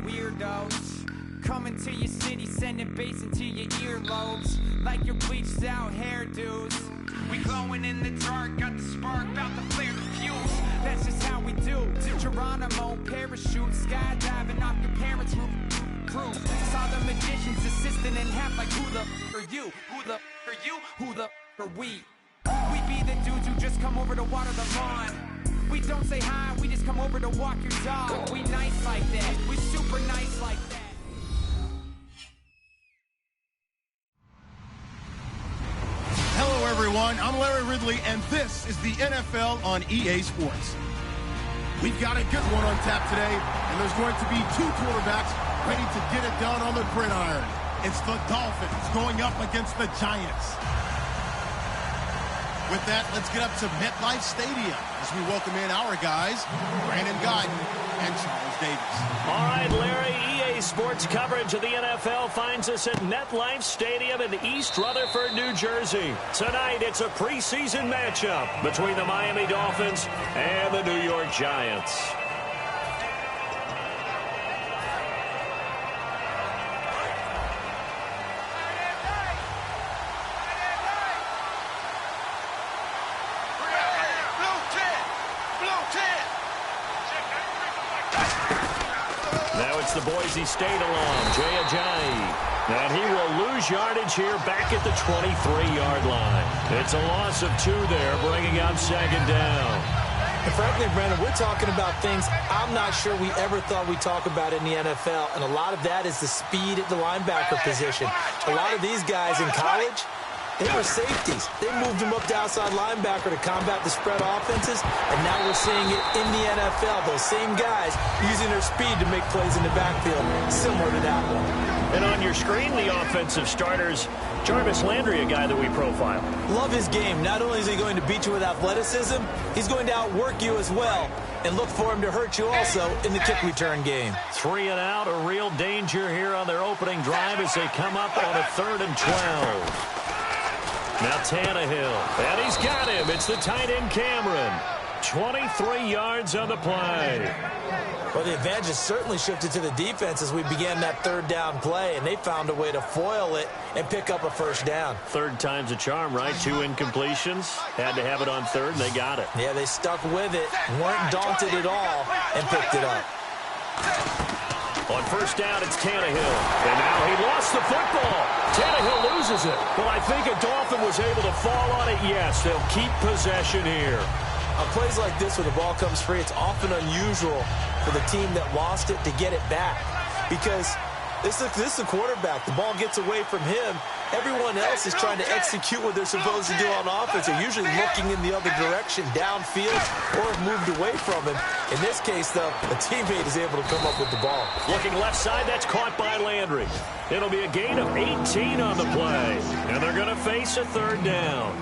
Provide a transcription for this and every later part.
weirdos coming to your city, sending bass into your earlobes like your bleached out hairdos. We glowing in the dark, got the spark, about to flare the fuse. That's just how we do. Geronimo, parachute, skydiving off your parents' roof. Saw the magician's assistant in half like who the are you? Who the are you? Who the are we? We be the dudes who just come over to water the lawn. We don't say hi, we just come over to walk your dog. We nice like that, we super nice like that. Hello everyone, I'm Larry Ridley and this is the NFL on EA Sports. We've got a good one on tap today, and there's going to be two quarterbacks ready to get it done on the gridiron. It's the Dolphins going up against the Giants. With that, let's get up to MetLife Stadium as we welcome in our guys, Brandon Guyton and Charles Davis. All right, Larry, EA Sports coverage of the NFL finds us at MetLife Stadium in East Rutherford, New Jersey. Tonight, it's a preseason matchup between the Miami Dolphins and the New York Giants. The Boise State alum, Jay Ajayi. And he will lose yardage here back at the 23-yard line. It's a loss of 2 there, bringing up second down. And frankly, Brandon, we're talking about things I'm not sure we ever thought we'd talk about in the NFL. And a lot of that is the speed at the linebacker position. A lot of these guys in college, they were safeties. They moved them up to outside linebacker to combat the spread offenses, and now we're seeing it in the NFL. Those same guys using their speed to make plays in the backfield, similar to that one. And on your screen, the offensive starters, Jarvis Landry, a guy that we profile. Love his game. Not only is he going to beat you with athleticism, he's going to outwork you as well, and look for him to hurt you also in the kick return game. 3 and out, a real danger here on their opening drive as they come up on a 3rd and 12. Now Tannehill, and he's got him. It's the tight end Cameron. 23 yards on the play. Well, the advantage has certainly shifted to the defense as we began that 3rd down play, and they found a way to foil it and pick up a 1st down. 3rd time's a charm, right? 2 incompletions. Had to have it on 3rd, and they got it. Yeah, they stuck with it, weren't daunted at all, and picked it up. On 1st down, it's Tannehill. And now he lost the football. Tannehill loses it. Well, I think a Dolphin was able to fall on it. Yes, they'll keep possession here. On plays like this where the ball comes free, it's often unusual for the team that lost it to get it back. Because this is the quarterback. The ball gets away from him. Everyone else is trying to execute what they're supposed to do on offense. They're usually looking in the other direction, downfield, or have moved away from him. In this case, though, a teammate is able to come up with the ball. Looking left side, that's caught by Landry. It'll be a gain of 18 on the play. And they're going to face a 3rd down.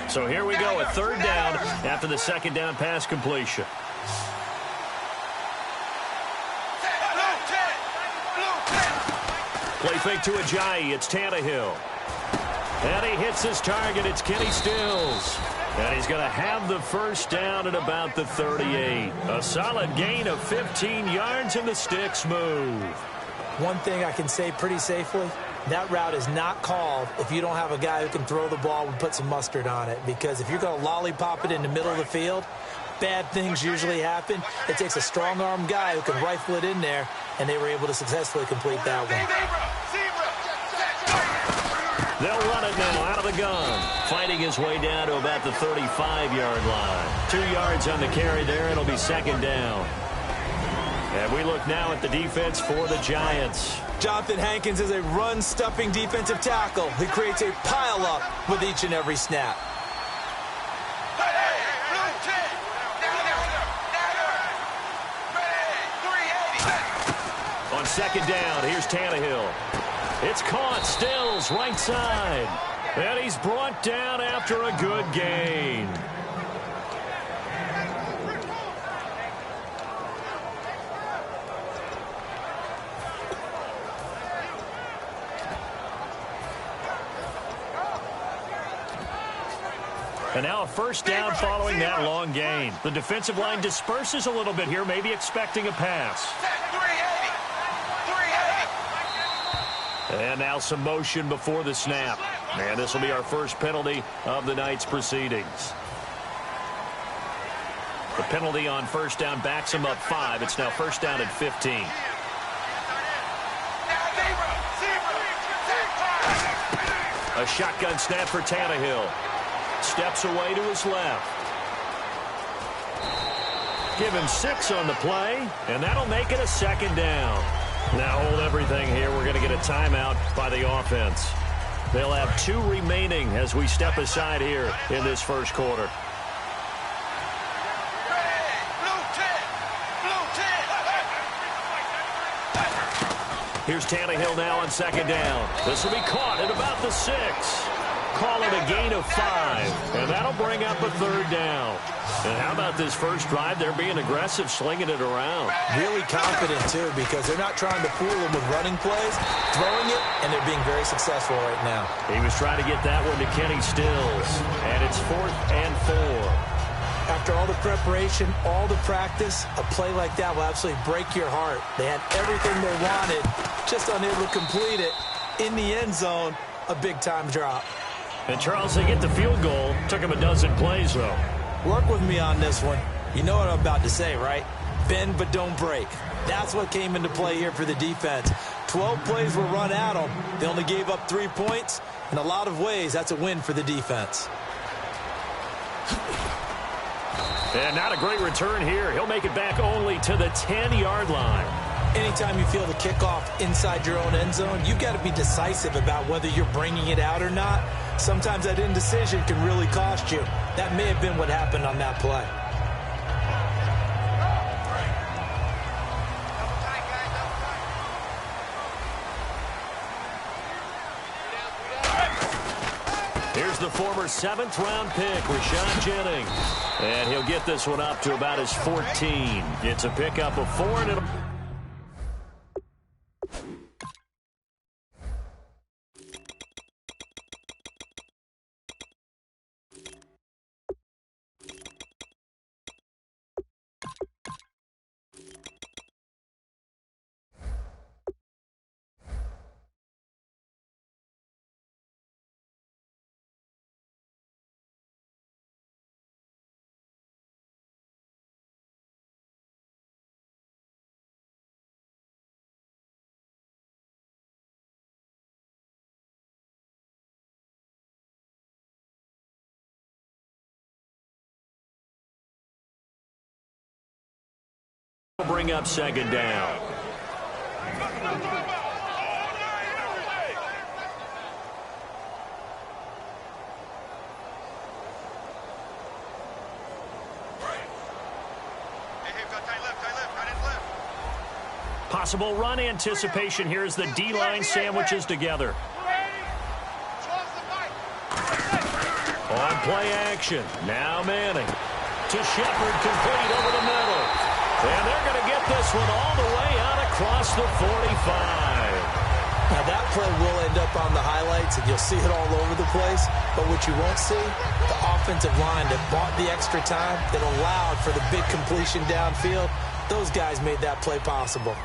So here we go, a 3rd down after the 2nd down pass completion. Play fake to Ajayi. It's Tannehill. And he hits his target. It's Kenny Stills. And he's going to have the 1st down at about the 38. A solid gain of 15 yards, and the sticks move. One thing I can say pretty safely, that route is not called if you don't have a guy who can throw the ball and put some mustard on it. Because if you're going to lollipop it in the middle of the field, bad things usually happen. It takes a strong-arm guy who can rifle it in there, and they were able to successfully complete that one. They'll run it now out of the gun. Fighting his way down to about the 35-yard line. 2 yards on the carry there. It'll be 2nd down. And we look now at the defense for the Giants. Jonathan Hankins is a run-stuffing defensive tackle. He creates a pile-up with each and every snap. On 2nd down, here's Tannehill. It's caught. Stills, right side. And he's brought down after a good gain. And now a first down following that long gain. The defensive line disperses a little bit here, maybe expecting a pass. And now some motion before the snap. And this will be our first penalty of the night's proceedings. The penalty on first down backs him up 5. It's now first down at 15. A shotgun snap for Tannehill. Steps away to his left. Give him 6 on the play, and that'll make it a second down. Now hold everything here. We're going to get a timeout by the offense. They'll have 2 remaining as we step aside here in this first quarter. Here's Tannehill now on second down. This will be caught at about the 6. Call it a gain of 5, and that'll bring up a third down. And how about this first drive? They're being aggressive, slinging it around. Really confident, too, because they're not trying to fool them with running plays, throwing it, and they're being very successful right now. He was trying to get that one to Kenny Stills, and it's 4th and 4. After all the preparation, all the practice, a play like that will absolutely break your heart. They had everything they wanted, just unable to complete it. In the end zone, a big-time drop. And, Charles, they get the field goal. Took him a dozen plays, though. Work with me on this one. You know what I'm about to say, right? Bend but don't break. That's what came into play here for the defense. 12 plays were run at them. They only gave up 3 points. In a lot of ways, that's a win for the defense. And not a great return here. He'll make it back only to the 10-yard line. Anytime you feel the kickoff inside your own end zone, you've got to be decisive about whether you're bringing it out or not. Sometimes that indecision can really cost you. That may have been what happened on that play. Here's the former 7th-round pick, Rashad Jennings. And he'll get this one up to about his 14. It's a pickup of 4, and it'll... bring up second down. Possible run anticipation here as the D-line sandwiches together. On play action. Now Manning to Shepard, complete over the middle. And they're going to get this one all the way out across the 45. Now that play will end up on the highlights, and you'll see it all over the place. But what you won't see, the offensive line that bought the extra time, that allowed for the big completion downfield, those guys made that play possible.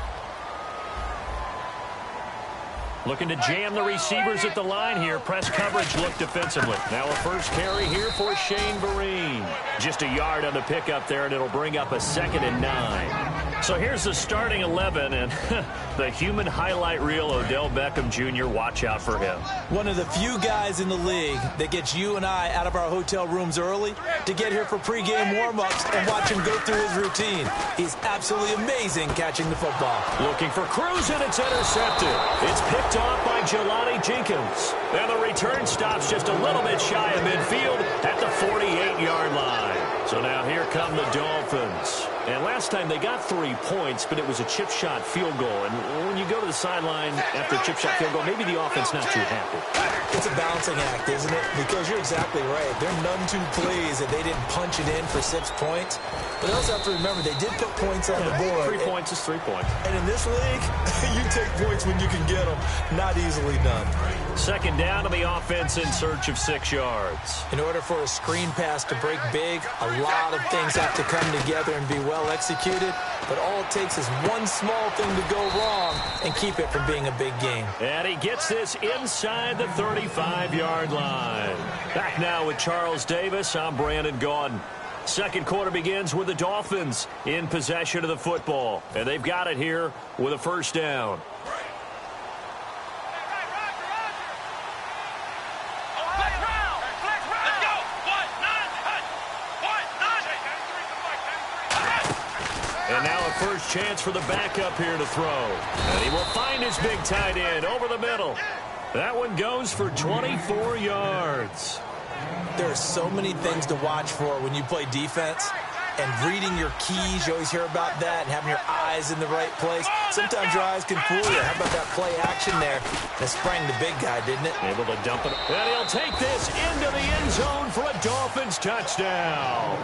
Looking to jam the receivers at the line here. Press coverage look defensively. Now a first carry here for Shane Vereen. Just a yard on the pickup there, and it'll bring up a 2nd and 9. So here's the starting 11, and the human highlight reel, Odell Beckham Jr., watch out for him. One of the few guys in the league that gets you and I out of our hotel rooms early to get here for pregame warm-ups and watch him go through his routine. He's absolutely amazing catching the football. Looking for Cruz, and it's intercepted. It's picked off by Jelani Jenkins. And the return stops just a little bit shy of midfield at the 48-yard line. So So now here come the Dolphins. And last time they got 3 points, but it was a chip shot field goal. And when you go to the sideline after a chip shot field goal, maybe the offense not too happy. It's a balancing act, isn't it? Because you're exactly right. They're none too pleased that they didn't punch it in for 6 points. But they also have to remember they did put points on the board. 3 points is 3 points. And in this league, you take points when you can get them. Not easily done. Second down to the offense in search of 6 yards. In order for a screen pass to break big, a lot of things have to come together and be well executed. But all it takes is one small thing to go wrong and keep it from being a big game. And he gets this inside the 35-yard line. Back now with Charles Davis. I'm Brandon Gaudin. Second quarter begins with the Dolphins in possession of the football. And they've got it here with a first down. And now a first chance for the backup here to throw. And he will find his big tight end over the middle. That one goes for 24 yards. There are so many things to watch for when you play defense. And reading your keys, you always hear about that, and having your eyes in the right place. Sometimes your eyes can fool you. How about that play action there? That sprang the big guy, didn't it? Able to dump it. And he'll take this into the end zone for a Dolphins touchdown.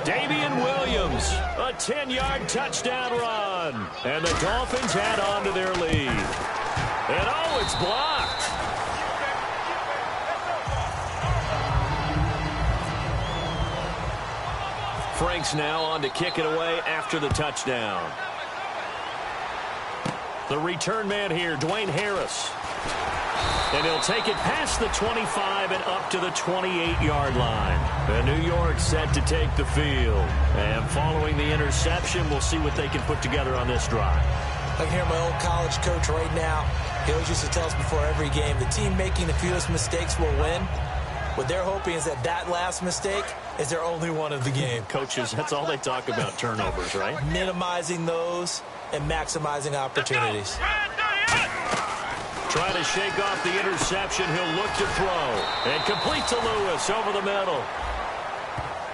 Damian Williams, a 10-yard touchdown run. And the Dolphins add on to their lead. And oh, it's blocked. Franks now on to kick it away after the touchdown. The return man here, Dwayne Harris. And he'll take it past the 25 and up to the 28-yard line. And New York set to take the field. And following the interception, we'll see what they can put together on this drive. I can hear my old college coach right now. He always used to tell us before every game, the team making the fewest mistakes will win. What they're hoping is that last mistake is their only one of the game. Coaches, that's all they talk about, turnovers, right? Minimizing those and maximizing opportunities. Trying to shake off the interception. He'll look to throw. And complete to Lewis over the middle.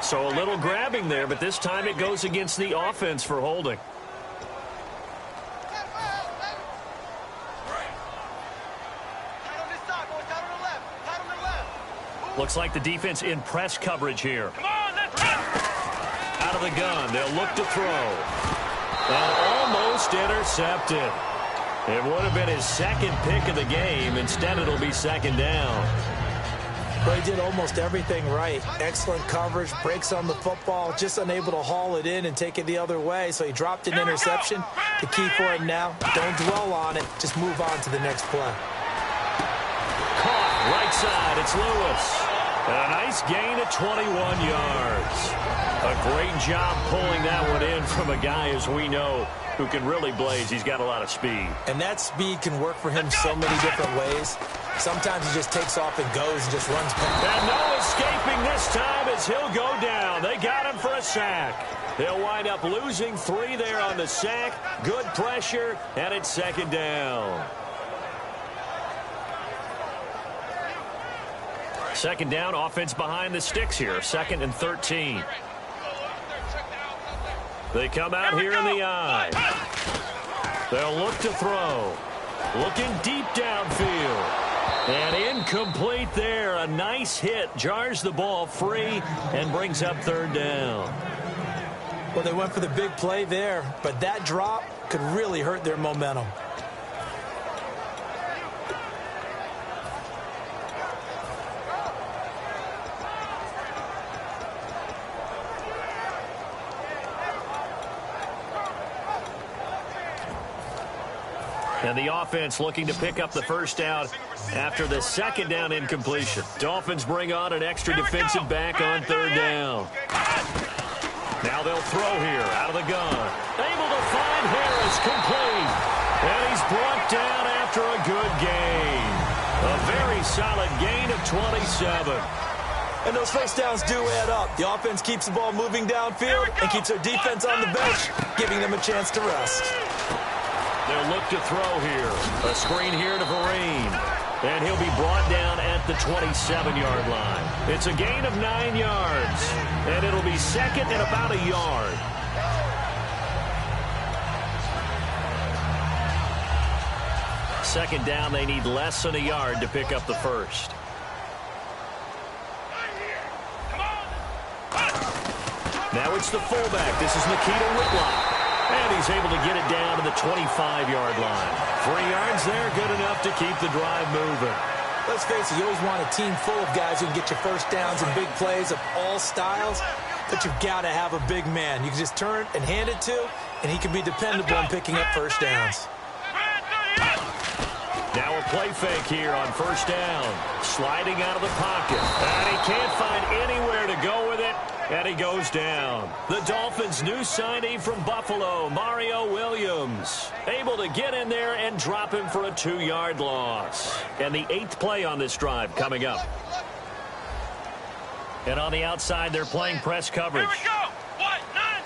So a little grabbing there, but this time it goes against the offense for holding. Looks like the defense in press coverage here. Out of the gun, they'll look to throw. And almost intercepted. It would have been his second pick of the game. Instead, it'll be second down. But he did almost everything right. Excellent coverage, breaks on the football, just unable to haul it in and take it the other way. So he dropped an interception. The key for him now, don't dwell on it. Just move on to the next play. Caught right side. It's Lewis. And a nice gain of 21 yards. A great job pulling that one in from a guy, as we know, who can really blaze. He's got a lot of speed. And that speed can work for him so many different ways. Sometimes he just takes off and goes and just runs back. And no escaping this time as he'll go down. They got him for a sack. They'll wind up losing 3 there on the sack. Good pressure, and it's second down. Second down, offense behind the sticks here. 2nd and 13. They come out here in the I. They'll look to throw. Looking deep downfield. And incomplete there. A nice hit. Jars the ball free and brings up 3rd down. Well, they went for the big play there, but that drop could really hurt their momentum. And the offense looking to pick up the first down after the second down incompletion. Dolphins bring on an extra defensive back on 3rd down. Now they'll throw here out of the gun. Able to find Harris, complete. And he's brought down after a good gain. A very solid gain of 27. And those first downs do add up. The offense keeps the ball moving downfield and keeps their defense on the bench, giving them a chance to rest. They'll look to throw here. A screen here to Vereen. And he'll be brought down at the 27-yard line. It's a gain of 9 yards. And it'll be second and about a yard. Second down, they need less than a yard to pick up the first. Now it's the fullback. This is Nikita Whitlock. And he's able to get it down to the 25-yard line. 3 yards there, good enough to keep the drive moving. Let's face it, you always want a team full of guys who can get you first downs and big plays of all styles, but you've got to have a big man. You can just turn and hand it to, and he can be dependable in picking up first downs. Now a play fake here on first down. Sliding out of the pocket. And he can't find anywhere to go with it. And he goes down. The Dolphins' new signee from Buffalo, Mario Williams, able to get in there and drop him for a 2-yard loss. And the 8th play on this drive coming up. And on the outside, they're playing press coverage. Here we go. What? None.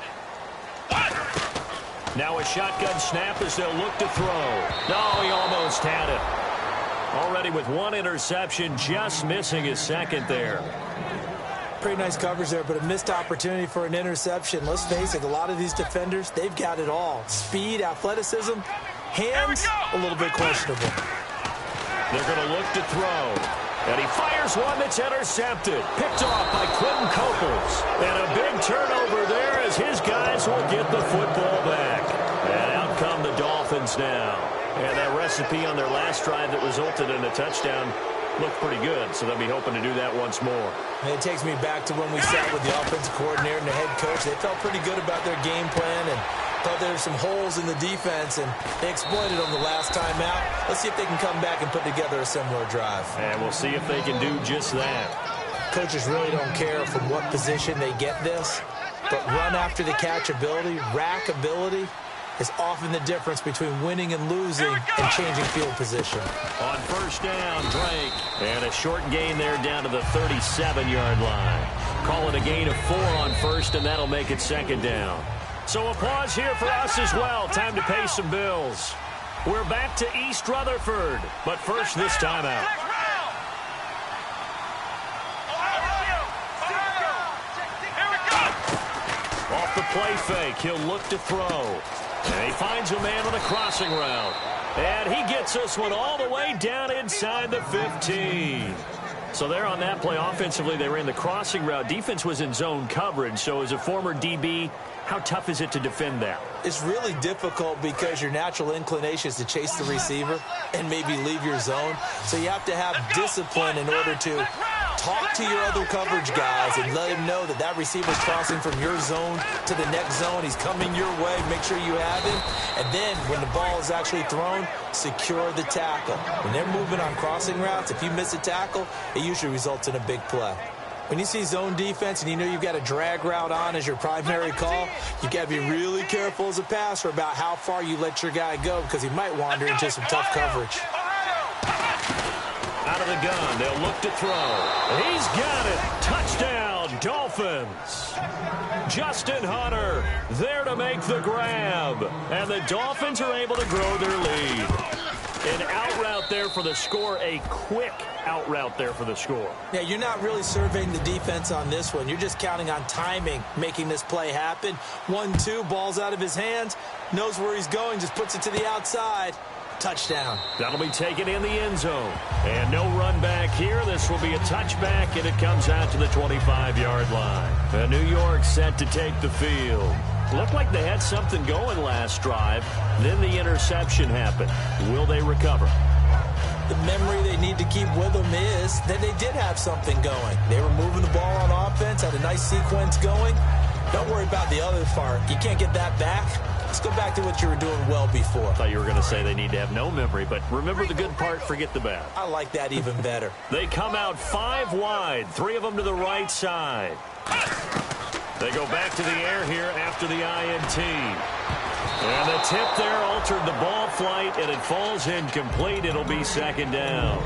Now a shotgun snap as they'll look to throw. No, he almost had it. Already with 1 interception, just missing his second there. Pretty nice coverage there, but a missed opportunity for an interception. Let's face it, a lot of these defenders, they've got it all. Speed, athleticism, hands, a little bit questionable. They're going to look to throw. And he fires one that's intercepted. Picked off by Quentin Copeles. And a big turnover there as his guys will get the football back. And out come the Dolphins now. And that recipe on their last drive that resulted in a touchdown looked pretty good, so they'll be hoping to do that once more. And it takes me back to when we sat with the offensive coordinator and the head coach. They felt pretty good about their game plan and thought there were some holes in the defense, and they exploited them the last time out. Let's see if they can come back and put together a similar drive. And we'll see if they can do just that. Coaches really don't care from what position they get this, but run after the catch ability, rack ability, is often the difference between winning and losing and changing field position. On first down, Drake. And a short gain there down to the 37-yard line. Call it a gain of 4 on first, and that'll make it second down. So a pause here for us as well. Time to pay some bills. We're back to East Rutherford, but first this timeout. Off the play fake, he'll look to throw. And he finds a man on a crossing route. And he gets this one all the way down inside the 15. So there on that play, offensively, they ran the crossing route. Defense was in zone coverage. So as a former DB, how tough is it to defend that? It's really difficult because your natural inclination is to chase the receiver and maybe leave your zone. So you have to have discipline in order to talk to your other coverage guys and let him know that that receiver's crossing from your zone to the next zone. He's coming your way. Make sure you have him. And then when the ball is actually thrown, secure the tackle. When they're moving on crossing routes, if you miss a tackle, it usually results in a big play. When you see zone defense and you know you've got a drag route on as your primary call, you got to be really careful as a passer about how far you let your guy go because he might wander into some tough coverage. Out of the gun, they'll look to throw. He's got it. Touchdown, Dolphins. Justin Hunter there to make the grab. And the Dolphins are able to grow their lead. An out route there for the score, a quick out route there for the score. Yeah, you're not really surveying the defense on this one. You're just counting on timing, making this play happen. 1-2, ball's out of his hands, knows where he's going, just puts it to the outside. Touchdown. That'll be taken in the end zone. And no run back here. This will be a touchback, and it comes out to the 25-yard line. New York set to take the field. Looked like they had something going last drive. Then the interception happened. Will they recover? The memory they need to keep with them is that they did have something going. They were moving the ball on offense, had a nice sequence going. Don't worry about the other part. You can't get that back. Let's go back to what you were doing well before. I thought you were going to say they need to have no memory, but remember the good part, forget the bad. I like that even better. They come out 5 wide, 3 of them to the right side. They go back to the air here after the INT. And the tip there altered the ball flight, and it falls incomplete. It'll be second down.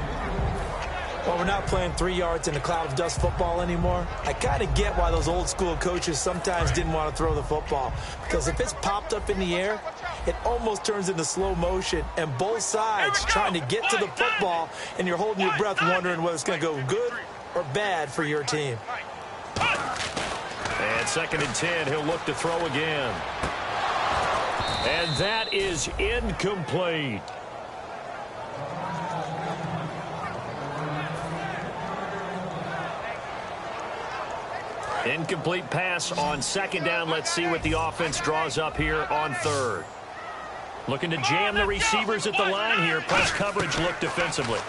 Well, we're not playing 3 yards in a cloud of dust football anymore. I kind of get why those old school coaches sometimes didn't want to throw the football. Because if it's popped up in the air it almost turns into slow motion, and both sides trying to get to the football, and you're holding your breath wondering whether it's going to go good or bad for your team. And 2nd and 10, he'll look to throw again. And that is incomplete. Incomplete pass on 2nd down. Let's see what the offense draws up here on 3rd. Looking to jam the receivers at the line here. Press coverage look defensively.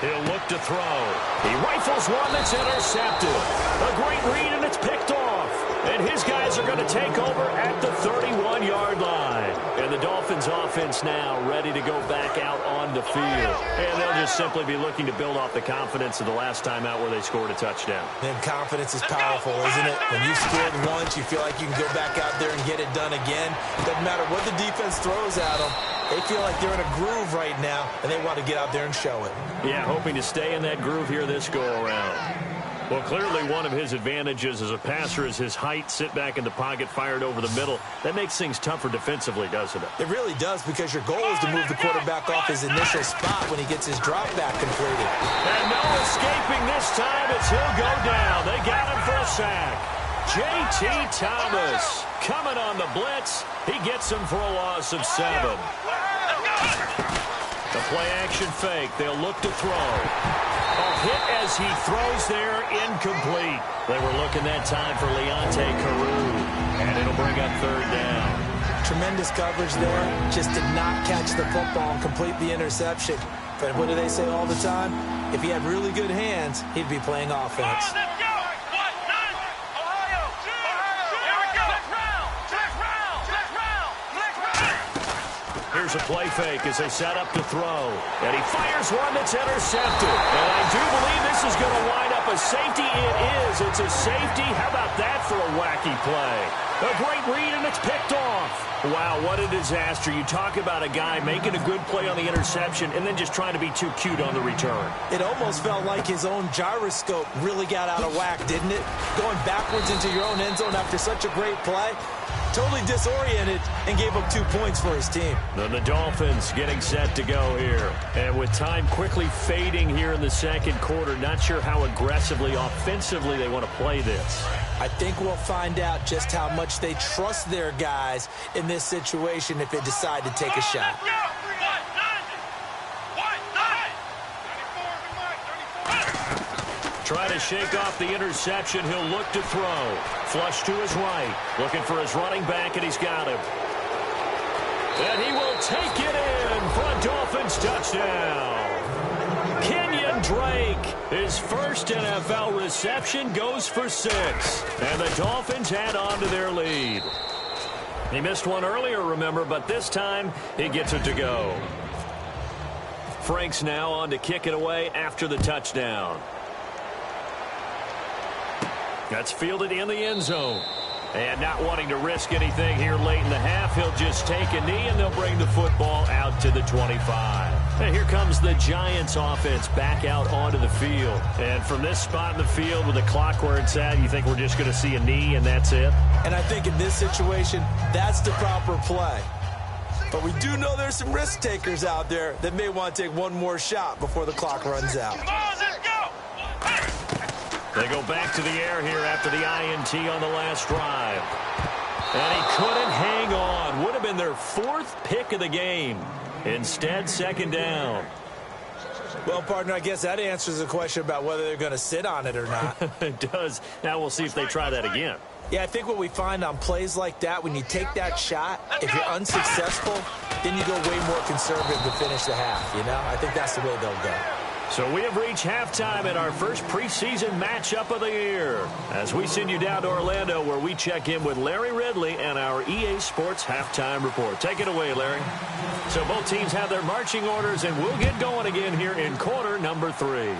He'll look to throw. He rifles one that's intercepted. A great read, and it's picked off. And his guys are going to take over at the 31-yard line. And the Dolphins offense now ready to go back out on the field. And they'll just simply be looking to build off the confidence of the last time out where they scored a touchdown. And confidence is powerful, isn't it? When you've scored once, you feel like you can go back out there and get it done again. Doesn't matter what the defense throws at them. They feel like they're in a groove right now, and they want to get out there and show it. Yeah, hoping to stay in that groove here this go-around. Well, clearly one of his advantages as a passer is his height. Sit back in the pocket, fired over the middle. That makes things tougher defensively, doesn't it? It really does, because your goal is to move the quarterback off his initial spot when he gets his drop back completed. And no escaping this time as he'll go down. They got him for a sack. J.T. Thomas coming on the blitz. He gets him for a loss of 7. The play-action fake. They'll look to throw. A hit as he throws there, incomplete. They were looking that time for Leonte Carew, and it'll bring up 3rd down. Tremendous coverage there. Just did not catch the football and complete the interception. But what do they say all the time? If he had really good hands, he'd be playing offense. Here's a play fake as they set up to throw. And he fires one that's intercepted. And I do believe this is going to wind up a safety. It is. It's a safety. How about that for a wacky play? A great read, and it's picked off. Wow, what a disaster. You talk about a guy making a good play on the interception and then just trying to be too cute on the return. It almost felt like his own gyroscope really got out of whack, didn't it? Going backwards into your own end zone after such a great play. Totally disoriented and gave up 2 points for his team. Then the Dolphins getting set to go here. And with time quickly fading here in the 2nd quarter, not sure how aggressively, offensively they want to play this. I think we'll find out just how much they trust their guys in this situation if they decide to take a shot. Trying to shake off the interception. He'll look to throw. Flush to his right. Looking for his running back, and he's got him. And he will take it in for a Dolphins touchdown. Kenyon Drake, his first NFL reception, goes for 6. And the Dolphins add on to their lead. He missed one earlier, remember, but this time he gets it to go. Franks now on to kick it away after the touchdown. That's fielded in the end zone. And not wanting to risk anything here late in the half, he'll just take a knee, and they'll bring the football out to the 25. And here comes the Giants offense back out onto the field. And from this spot in the field with the clock where it's at, you think we're just going to see a knee and that's it? And I think in this situation, that's the proper play. But we do know there's some risk takers out there that may want to take one more shot before the clock runs out. They go back to the air here after the INT on the last drive. And he couldn't hang on. Would have been their 4th pick of the game. Instead, 2nd down. Well, partner, I guess that answers the question about whether they're going to sit on it or not. It does. Now we'll see if they try that again. Yeah, I think what we find on plays like that, when you take that shot, if you're unsuccessful, then you go way more conservative to finish the half, you know? I think that's the way they'll go. So we have reached halftime in our first preseason matchup of the year, as we send you down to Orlando, where we check in with Larry Ridley and our EA Sports Halftime Report. Take it away, Larry. So both teams have their marching orders, and we'll get going again here in quarter number 3.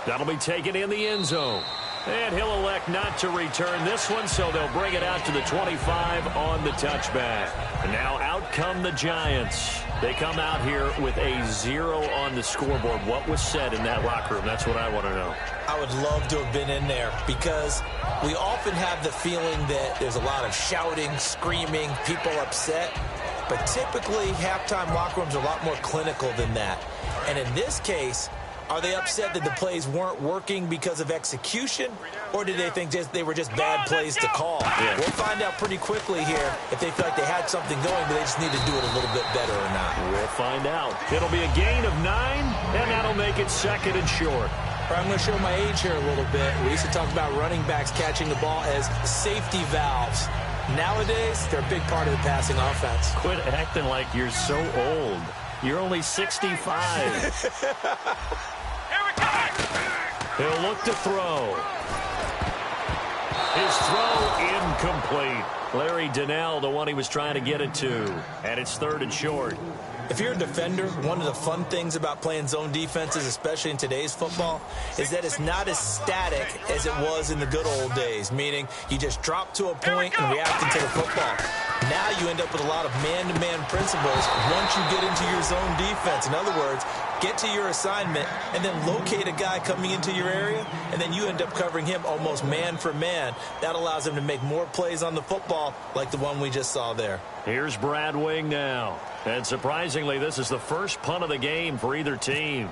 That'll be taken in the end zone. And he'll elect not to return this one, so they'll bring it out to the 25 on the touchback. And now out come the Giants. They come out here with a 0 on the scoreboard. What was said in that locker room? That's what I want to know. I would love to have been in there because we often have the feeling that there's a lot of shouting, screaming, people upset. But typically, halftime locker rooms are a lot more clinical than that. And in this case, are they upset that the plays weren't working because of execution, or did they think they were just bad plays to call? Yeah. We'll find out pretty quickly here if they feel like they had something going, but they just need to do it a little bit better or not. We'll find out. It'll be a gain of 9, and that'll make it 2nd and short. I'm going to show my age here a little bit. We used to talk about running backs catching the ball as safety valves. Nowadays, they're a big part of the passing offense. Quit acting like you're so old. You're only 65. He'll look to throw. His throw incomplete. Larry Donnell, the one he was trying to get it to. And it's 3rd and short. If you're a defender, one of the fun things about playing zone defenses, especially in today's football, is that it's not as static as it was in the good old days, meaning you just drop to a point and react into the football. Now you end up with a lot of man-to-man principles once you get into your zone defense. In other words, get to your assignment and then locate a guy coming into your area, and then you end up covering him almost man for man. That allows him to make more plays on the football like the one we just saw there. Here's Brad Wing now. And surprisingly, this is the first punt of the game for either team.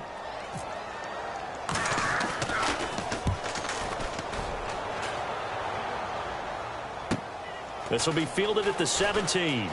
This will be fielded at the 17.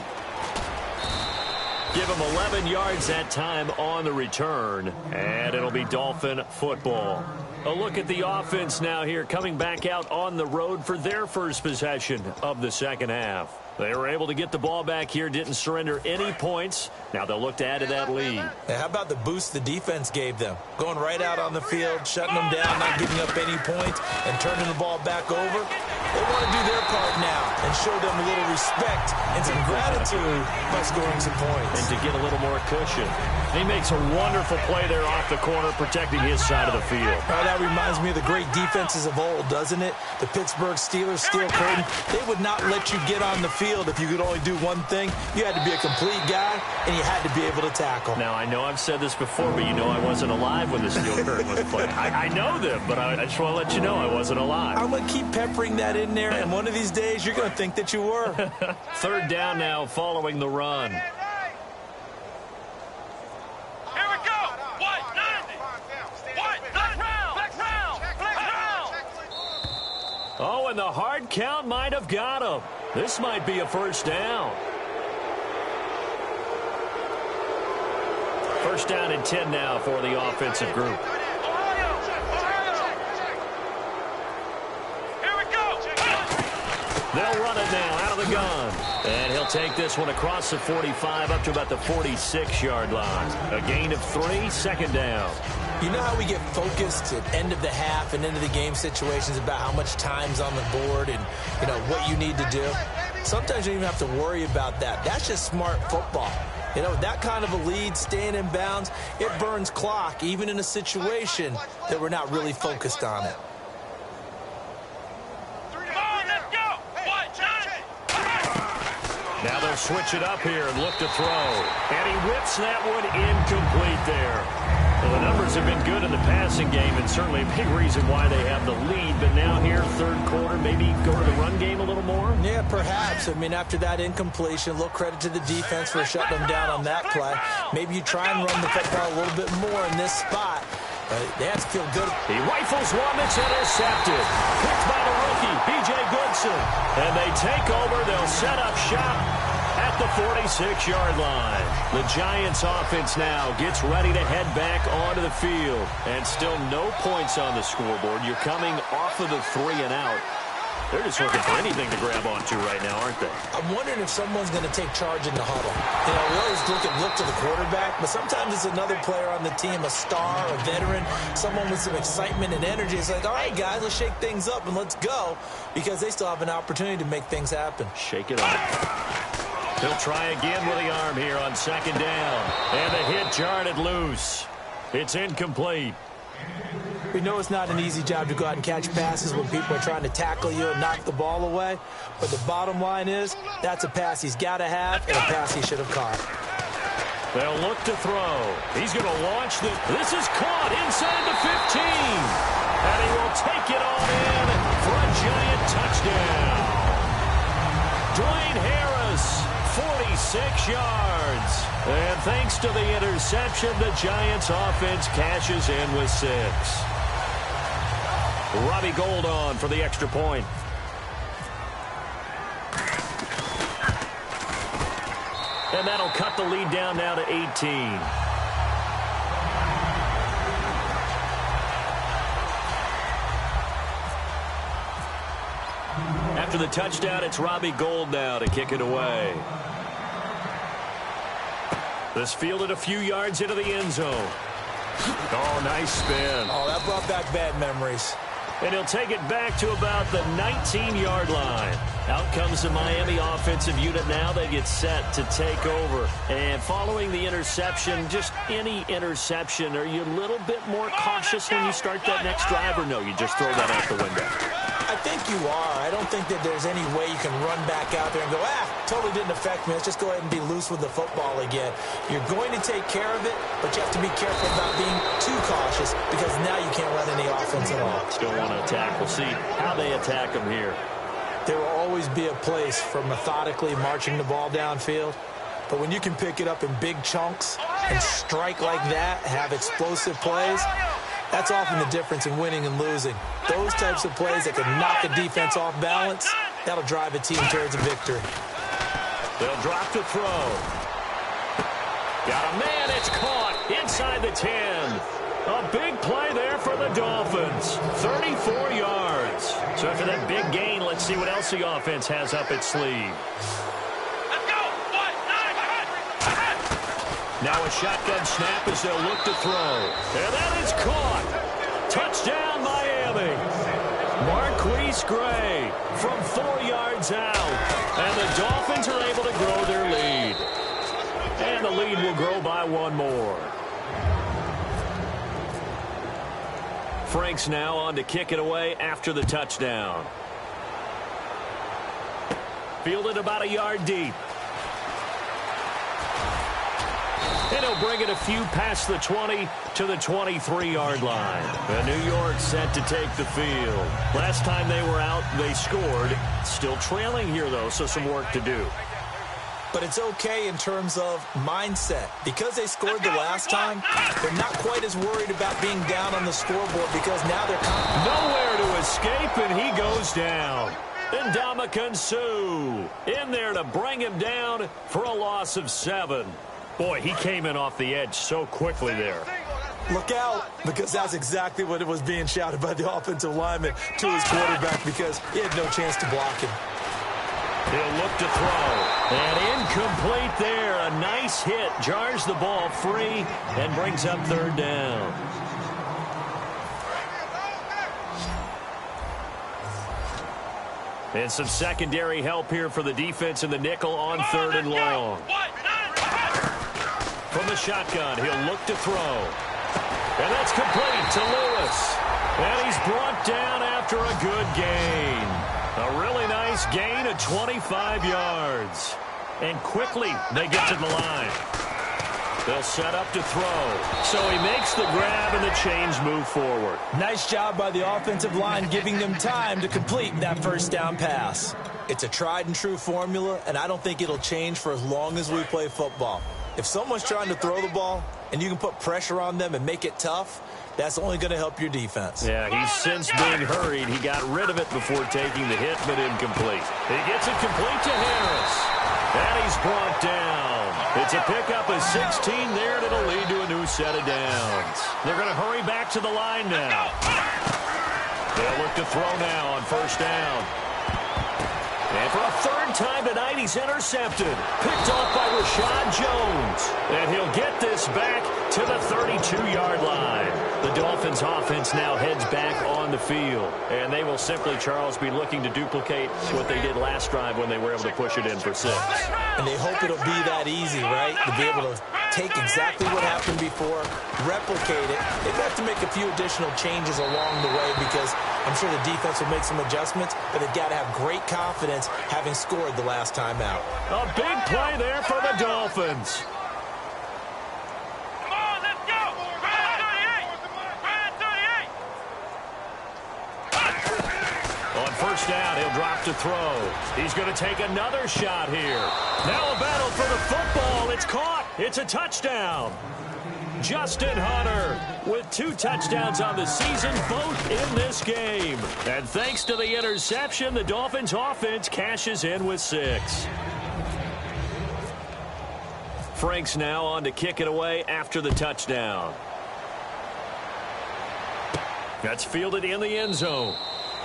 Give him 11 yards that time on the return. And it'll be Dolphin football. A look at the offense now here, coming back out on the road for their first possession of the second half. They were able to get the ball back here, didn't surrender any points. Now they'll look to add to that lead. How about the boost the defense gave them? Going right out on the field, shutting them down, not giving up any points, and turning the ball back over. They want to do their part now and show them a little respect and some gratitude by scoring some points. And to get a little more cushion. He makes a wonderful play there off the corner, protecting his side of the field. Oh, that reminds me of the great defenses of old, doesn't it? The Pittsburgh Steelers, Steel Curtain, they would not let you get on the field if you could only do one thing. You had to be a complete guy, and you had to be able to tackle. Now, I know I've said this before, but you know I wasn't alive when the Steel Curtain was played. I know them, but I just want to let you know I wasn't alive. I'm going to keep peppering that in there, and one of these days you're going to think that you were. 3rd down now following the run. Oh, and the hard count might have got him. This might be a first down. 1st down and 10 now for the offensive group. They'll run it now out of the gun. And he'll take this one across the 45 up to about the 46-yard line. A gain of 3, 2nd down. You know how we get focused at end of the half and into the game situations about how much time's on the board and, you know, what you need to do? Sometimes you don't even have to worry about that. That's just smart football. You know, that kind of a lead, staying in bounds, it burns clock, even in a situation that we're not really focused on it. Now they'll switch it up here and look to throw. And he whips that one incomplete there. Well, the numbers have been good in the passing game, and certainly a big reason why they have the lead. But now here, 3rd quarter, maybe go to the run game a little more? Yeah, perhaps. I mean, after that incompletion, a little credit to the defense for shutting them down on that play. Maybe you try and run the football a little bit more in this spot. They have to feel good. He rifles one that's intercepted. Picked by the rookie, B.J. Goodson. And they take over. They'll set up shop at the 46-yard line. The Giants offense now gets ready to head back onto the field. And still no points on the scoreboard. You're coming off of the 3 and out. They're just looking for anything to grab onto right now, aren't they? I'm wondering if someone's going to take charge in the huddle. You know, we always look to the quarterback, but sometimes it's another player on the team, a star, a veteran, someone with some excitement and energy. It's like, all right, guys, let's shake things up and let's go, because they still have an opportunity to make things happen. Shake it up. He'll try again with the arm here on 2nd down. And the hit jarred it loose. It's incomplete. We know it's not an easy job to go out and catch passes when people are trying to tackle you and knock the ball away. But the bottom line is, that's a pass he's got to have and a pass he should have caught. They'll look to throw. He's going to launch this. This is caught inside the 15. And he will take it on in for a Giant touchdown. Dwayne Harris, 46 yards. And thanks to the interception, the Giants offense cashes in with 6. Robbie Gould on for the extra point. And that'll cut the lead down now to 18. After the touchdown, it's Robbie Gould now to kick it away. This fielded a few yards into the end zone. Oh, nice spin. Oh, that brought back bad memories. And he'll take it back to about the 19-yard line. Out comes the Miami offensive unit now. They get set to take over. And following the interception, just any interception, are you a little bit more cautious when you start that next drive, or no, you just throw that out the window? I think you are. I don't think that there's any way you can run back out there and go, totally didn't affect me. Let's just go ahead and be loose with the football again. You're going to take care of it, but you have to be careful about being too cautious because now you can't run any offense at all. Still want to attack. We'll see how they attack them here. There will always be a place for methodically marching the ball downfield, but when you can pick it up in big chunks and strike like that, have explosive plays, that's often the difference in winning and losing. Those types of plays that can knock a defense off balance, that'll drive a team towards a victory. They'll drop to throw. Got a man, it's caught inside the 10. A big play there for the Dolphins. 34 yards. So after that big gain, let's see what else the offense has up its sleeve. Let's go. Now a shotgun snap as they'll look to throw. And that is caught. Touchdown, Miami. Marquise Gray from 4 yards out. And the Dolphins are able to grow their lead. And the lead will grow by 1 more. Franks now on to kick it away after the touchdown. Fielded about a yard deep. And he'll bring it a few past the 20 to the 23-yard line. And New York set to take the field. Last time they were out, they scored. Still trailing here, though, so some work to do. But it's okay in terms of mindset. Because they scored the last time, they're not quite as worried about being down on the scoreboard because now they're nowhere to escape, and he goes down. And Ndamukong Suh in there to bring him down for a loss of 7. Boy, he came in off the edge so quickly there. Look out, because that's exactly what it was being shouted by the offensive lineman to his quarterback because he had no chance to block him. He'll look to throw. And incomplete there. A nice hit. Jars the ball free and brings up 3rd down. And some secondary help here for the defense in the nickel on 3rd and long. From the shotgun, he'll look to throw. And that's complete to Lewis. And he's brought down after a good gain. A really nice gain of 25 yards. And quickly they get to the line. They'll set up to throw. So he makes the grab and the chains move forward. Nice job by the offensive line giving them time to complete that 1st down pass. It's a tried and true formula, and I don't think it'll change for as long as we play football. If someone's trying to throw the ball and you can put pressure on them and make it tough, that's only going to help your defense. Yeah, he's since being hurried. He got rid of it before taking the hit, but incomplete. He gets it complete to Harris. And he's brought down. It's a pickup of 16 there, and it'll lead to a new set of downs. They're going to hurry back to the line now. They'll look to throw now on 1st down. And for a 3rd time tonight, he's intercepted. Picked off by Rashad Jones. And he'll get this back to the 32-yard line. The Dolphins offense now heads back on the field. And they will simply, Charles, be looking to duplicate what they did last drive when they were able to push it in for 6. And they hope it'll be that easy, right? To be able to take exactly what happened before, replicate it. They've got to make a few additional changes along the way because I'm sure the defense will make some adjustments, but they've got to have great confidence having scored the last time out. A big play there for the Dolphins. first down. He'll drop to throw. He's going to take another shot here. Now a battle for the football. It's caught. It's a touchdown. Justin Hunter with 2 touchdowns on the season, both in this game. And thanks to the interception, the Dolphins offense cashes in with 6. Frank's now on to kick it away after the touchdown. That's fielded in the end zone.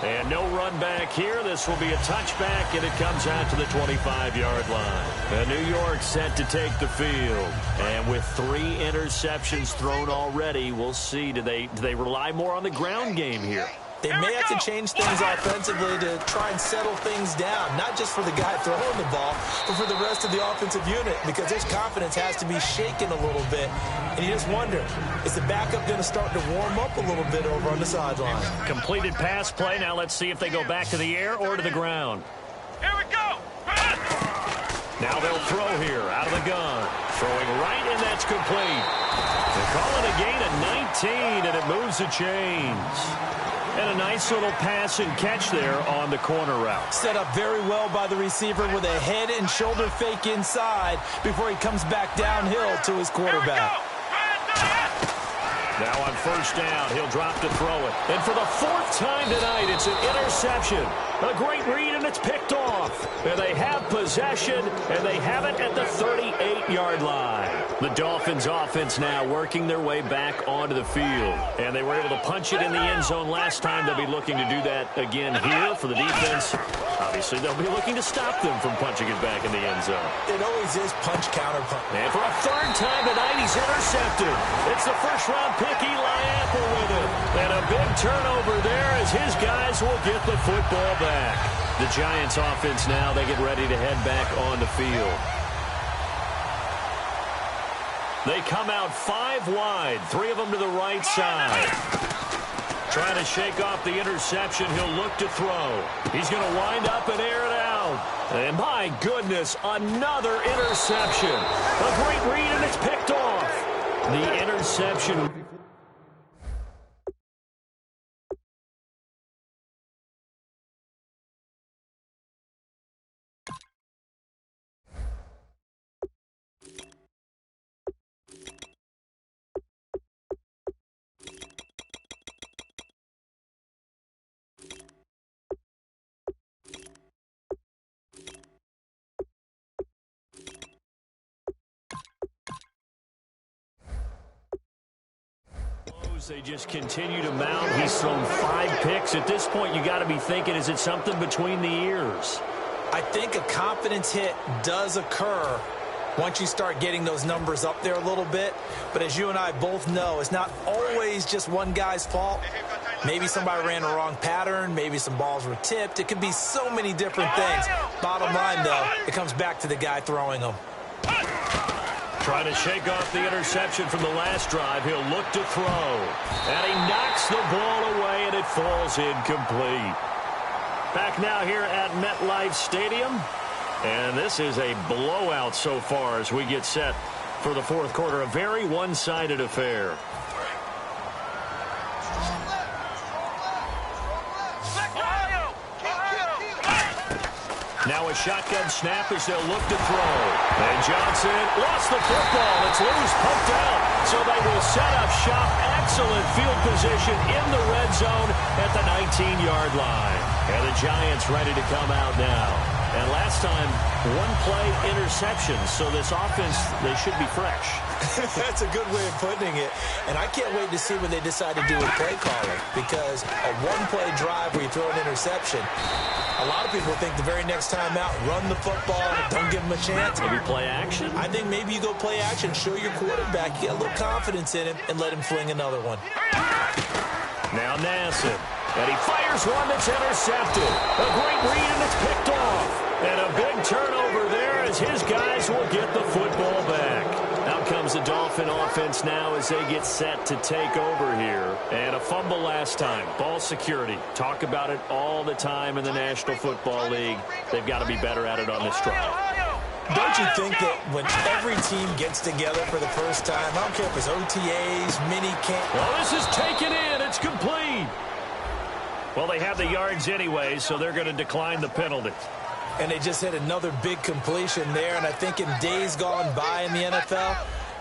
And no run back here. This will be a touchback, and it comes out to the 25-yard line. And New York set to take the field. And with 3 interceptions thrown already, we'll see. Do they rely more on the ground game here? They may have to change things offensively to try and settle things down, not just for the guy throwing the ball, but for the rest of the offensive unit, because his confidence has to be shaken a little bit. And you just wonder, is the backup going to start to warm up a little bit over on the sideline? Completed pass play. Now let's see if they go back to the air or to the ground. Here we go. Now they'll throw here out of the gun. Throwing right, and that's complete. They call it a gain of 19, and it moves the chains. And a nice little pass and catch there on the corner route. Set up very well by the receiver with a head and shoulder fake inside before he comes back downhill to his quarterback. Now on first down, he'll drop to throw it. And for the 4th time tonight, it's an interception. A great read, and it's picked off. And they have possession, and they have it at the 38-yard line. The Dolphins offense now working their way back onto the field. And they were able to punch it in the end zone last time. They'll be looking to do that again here for the defense. Obviously, they'll be looking to stop them from punching it back in the end zone. It always is punch, counter, punch. And for a 3rd time tonight, he's intercepted. It's the first-round pick, Eli Apple, with it. And a big turnover there as his guys will get the football back. The Giants offense now, they get ready to head back on the field. They come out 5 wide, 3 of them to the right side. Trying to shake off the interception, he'll look to throw. He's going to wind up and air it out. And my goodness, another interception. A great read, and it's picked off. The interception. They just continue to mount. He's thrown 5 picks. At this point, you got to be thinking, is it something between the ears? I think a confidence hit does occur once you start getting those numbers up there a little bit. But as you and I both know, it's not always just one guy's fault. Maybe somebody ran a wrong pattern. Maybe some balls were tipped. It could be so many different things. Bottom line, though, it comes back to the guy throwing them. Trying to shake off the interception from the last drive. He'll look to throw. And he knocks the ball away, and it falls incomplete. Back now here at MetLife Stadium. And this is a blowout so far as we get set for the 4th quarter. A very one-sided affair. Now a shotgun snap as they'll look to throw. And Johnson lost the football. It's loose, pumped out. So they will set up shop. Excellent field position in the red zone at the 19-yard line. And the Giants ready to come out now. And last time, 1-play interception. So this offense, they should be fresh. That's a good way of putting it. And I can't wait to see what they decide to do with play calling. Because a 1-play drive where you throw an interception, a lot of people think the very next time out, run the football, don't give him a chance. Maybe play action? I think maybe you go play action, show your quarterback, get a little confidence in him, and let him fling another one. Now Nassib. And he fires one that's intercepted. A great read, and it's picked off. And a big turnover there as his guys will get the football back. Out comes the Dolphin offense now as they get set to take over here. And a fumble last time. Ball security. Talk about it all the time in the National Football League. They've got to be better at it on this drive. Don't you think that when every team gets together for the first time, I don't care if it's OTAs, mini camp. Well, this is taken in. It's complete. Well, they have the yards anyway, so they're going to decline the penalty. And they just hit another big completion there. And I think in days gone by in the NFL,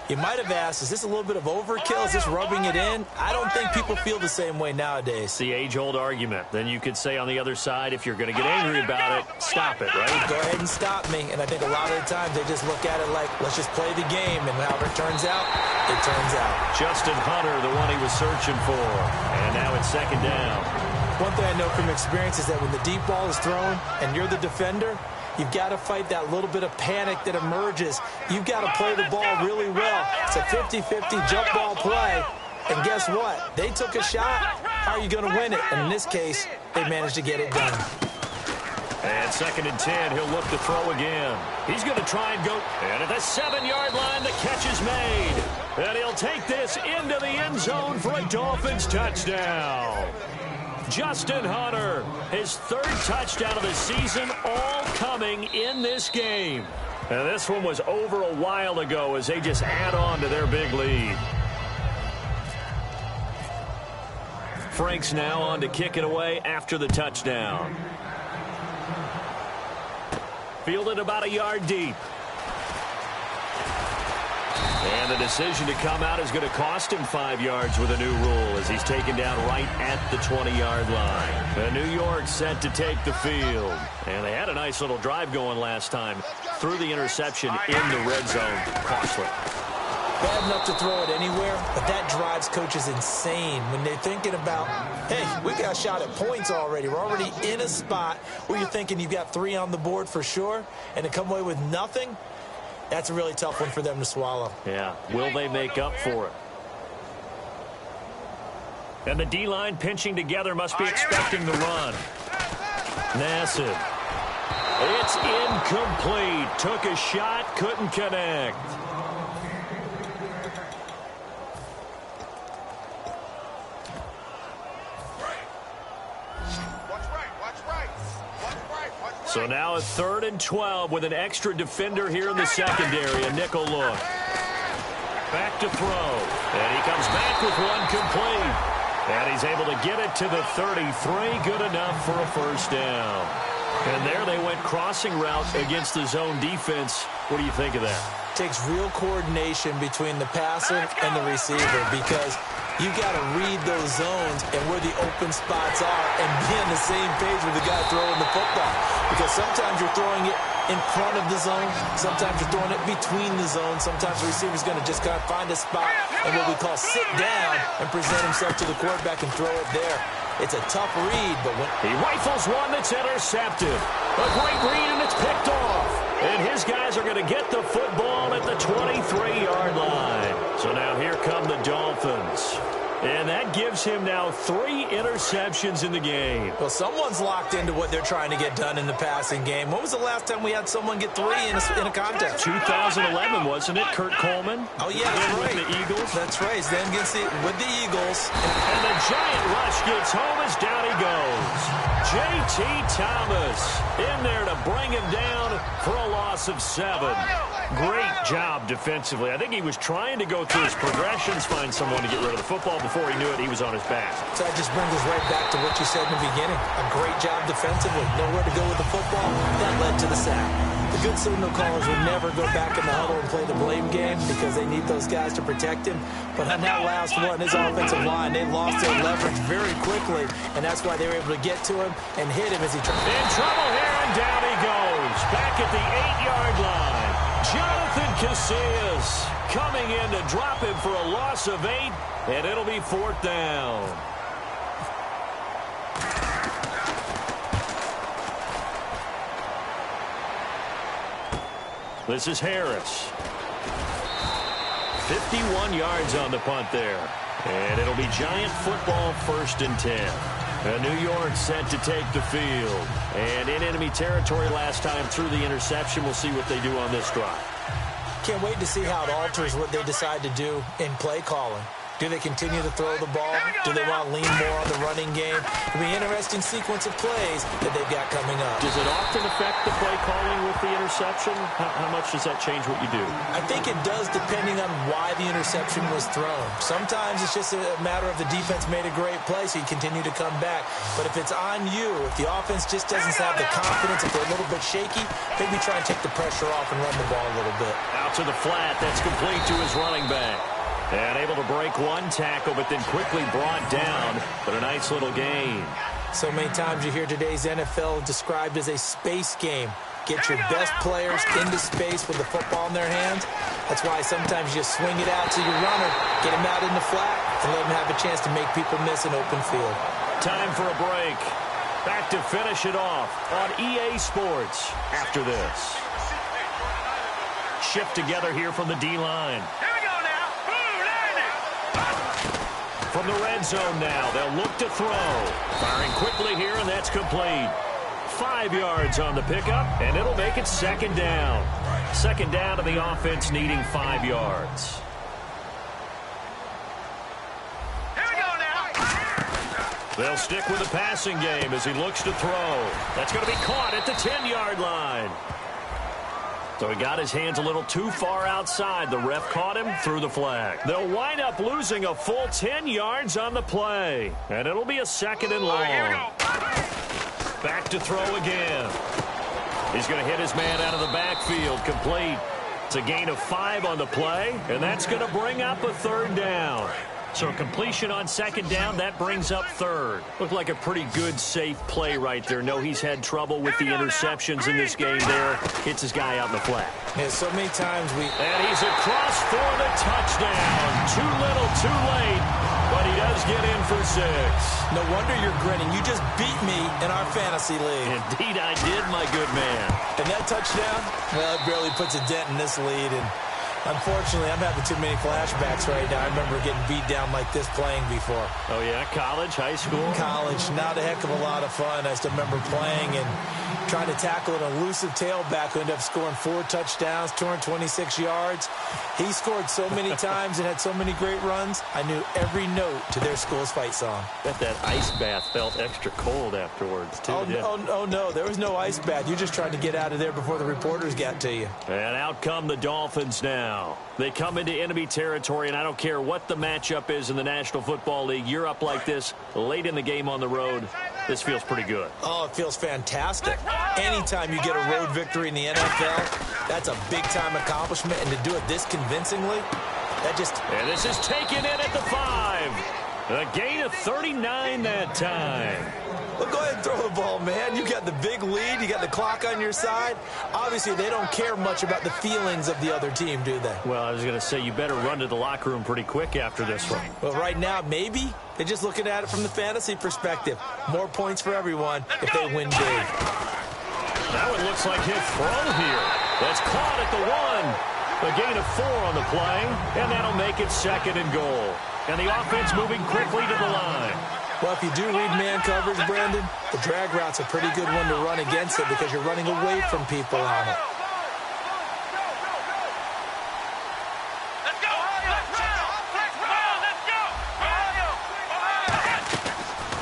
you might have asked, is this a little bit of overkill? Is this rubbing it in? I don't think people feel the same way nowadays. It's the age-old argument. Then you could say on the other side, if you're going to get angry about it, stop it, right? Go ahead and stop me. And I think a lot of the times they just look at it like, let's just play the game. And however it turns out, it turns out. Justin Hunter, the one he was searching for. And now it's second down. One thing I know from experience is that when the deep ball is thrown and you're the defender, you've got to fight that little bit of panic that emerges. You've got to play the ball really well. It's a 50-50 jump ball play. And guess what? They took a shot. How are you going to win it? And in this case, they managed to get it done. And second and 10, he'll look to throw again. He's going to try and go. And at the 7-yard line, the catch is made. And he'll take this into the end zone for a Dolphins touchdown. Justin Hunter, his third touchdown of the season, all coming in this game. And this one was over a while ago as they just add on to their big lead. Frank's now on to kick it away after the touchdown. Fielded about a yard deep. And the decision to come out is going to cost him 5 yards with a new rule as he's taken down right at the 20-yard line. The New York set to take the field. And they had a nice little drive going last time. Threw the interception in the red zone. Costly. Bad enough to throw it anywhere, but that drives coaches insane when they're thinking about, hey, we got a shot at points already. We're already in a spot where you're thinking you've got 3 on the board for sure, and to come away with nothing, that's a really tough one for them to swallow. Yeah. Will they make up for it? And the D-line pinching together must be expecting the run. Nassib. It's incomplete. Took a shot, couldn't connect. So now a 3rd and 12 with an extra defender here in the secondary. A nickel look. Back to throw. And he comes back with one complete. And he's able to get it to the 33. Good enough for a first down. And there they went crossing route against the zone defense. What do you think of that? Takes real coordination between the passer and the receiver because you got to read those zones and where the open spots are and be on the same page with the guy throwing the football. Because sometimes you're throwing it in front of the zone. Sometimes you're throwing it between the zones. Sometimes the receiver's going to just kind of find a spot and what we call sit down and present himself to the quarterback and throw it there. It's a tough read, but when he rifles one that's intercepted. A great read, and it's picked off. And his guys are going to get the football at the 23-yard line. So now here come the Dolphins. And that gives him now 3 interceptions in the game. Well, someone's locked into what they're trying to get done in the passing game. When was the last time we had someone get 3 in a contest? 2011, wasn't it? Kurt Coleman? Oh, yeah, that's right. With the Eagles? That's right. Then with the Eagles. And the giant rush gets home as down he goes. J.T. Thomas in there to bring him down for a loss of 7. Great job defensively. I think he was trying to go through his progressions, find someone to get rid of the football. Before he knew it, he was on his back. So that just brings us right back to what you said in the beginning. A great job defensively. Nowhere to go with the football. That led to the sack. The good signal callers would never go back in the huddle and play the blame game because they need those guys to protect him. But on that last one, his offensive line, they lost their leverage very quickly, and that's why they were able to get to him and hit him as he tried. In trouble here, and down he goes. Back at the 8-yard line. Jonathan Casillas coming in to drop him for a loss of 8, and it'll be 4th down. This is Harris. 51 yards on the punt there. And it'll be Giant football 1st and 10. New York set to take the field. And in enemy territory last time through the interception. We'll see what they do on this drive. Can't wait to see how it alters what they decide to do in play calling. Do they continue to throw the ball? Do they want to lean more on the running game? It'll be an interesting sequence of plays that they've got coming up. Does it often affect the play calling with the interception? How much does that change what you do? I think it does depending on why the interception was thrown. Sometimes it's just a matter of the defense made a great play, so you continue to come back. But if it's on you, if the offense just doesn't have the confidence, if they're a little bit shaky, maybe try and take the pressure off and run the ball a little bit. Out to the flat. That's complete to his running back. And able to break one tackle, but then quickly brought down. But a nice little gain. So many times you hear today's NFL described as a space game. Get your best players into space with the football in their hands. That's why sometimes you swing it out to your runner, get him out in the flat, and let him have a chance to make people miss an open field. Time for a break. Back to finish it off on EA Sports after this. Shift together here from the D-line. From the red zone now, they'll look to throw. Firing quickly here, and that's complete. 5 yards on the pickup, and it'll make it second down. Second down to the offense needing 5 yards. They'll stick with the passing game as he looks to throw. That's going to be caught at the 10-yard line. So he got his hands a little too far outside. The ref caught him, threw the flag. They'll wind up losing a full 10 yards on the play. And it'll be a second and long. Back to throw again. He's going to hit his man out of the backfield. Complete. It's a gain of 5 on the play. And that's going to bring up a third down. So completion on second down, that brings up third. Looked like a pretty good, safe play right there. No, he's had trouble with the interceptions in this game there. Hits his guy out in the flat. Yeah, so many times we... And he's across for the touchdown. Too little, too late. But he does get in for 6. No wonder you're grinning. You just beat me in our fantasy league. Indeed I did, my good man. And that touchdown, well, it barely puts a dent in this lead. And unfortunately, I'm having too many flashbacks right now. I remember getting beat down like this playing before. Oh, yeah? College, high school? College. Not a heck of a lot of fun. I still remember playing and trying to tackle an elusive tailback who ended up scoring 4 touchdowns, 226 yards. He scored so many times and had so many great runs, I knew every note to their school's fight song. Bet that ice bath felt extra cold afterwards, too. Oh, no. There was no ice bath. You just tried to get out of there before the reporters got to you. And out come the Dolphins now. They come into enemy territory, and I don't care what the matchup is in the National Football League. You're up like this late in the game on the road. This feels pretty good. Oh, it feels fantastic. Anytime you get a road victory in the NFL, that's a big-time accomplishment. And to do it this convincingly, that just... And this is taken in at the 5. A gain of 39 that time. Well, go ahead and throw the ball, man. You got the big lead. You got the clock on your side. Obviously, they don't care much about the feelings of the other team, do they? Well, I was going to say, you better run to the locker room pretty quick after this one. Well, right now, maybe. They're just looking at it from the fantasy perspective. More points for everyone if they win big. Now it looks like he'll throw here. That's caught at the 1. A gain of 4 on the play, and that'll make it second and goal. And the offense moving quickly to the line. Well, if you do read man coverage, Brandon, the drag route's a pretty good one to run against it because you're running away from people on it.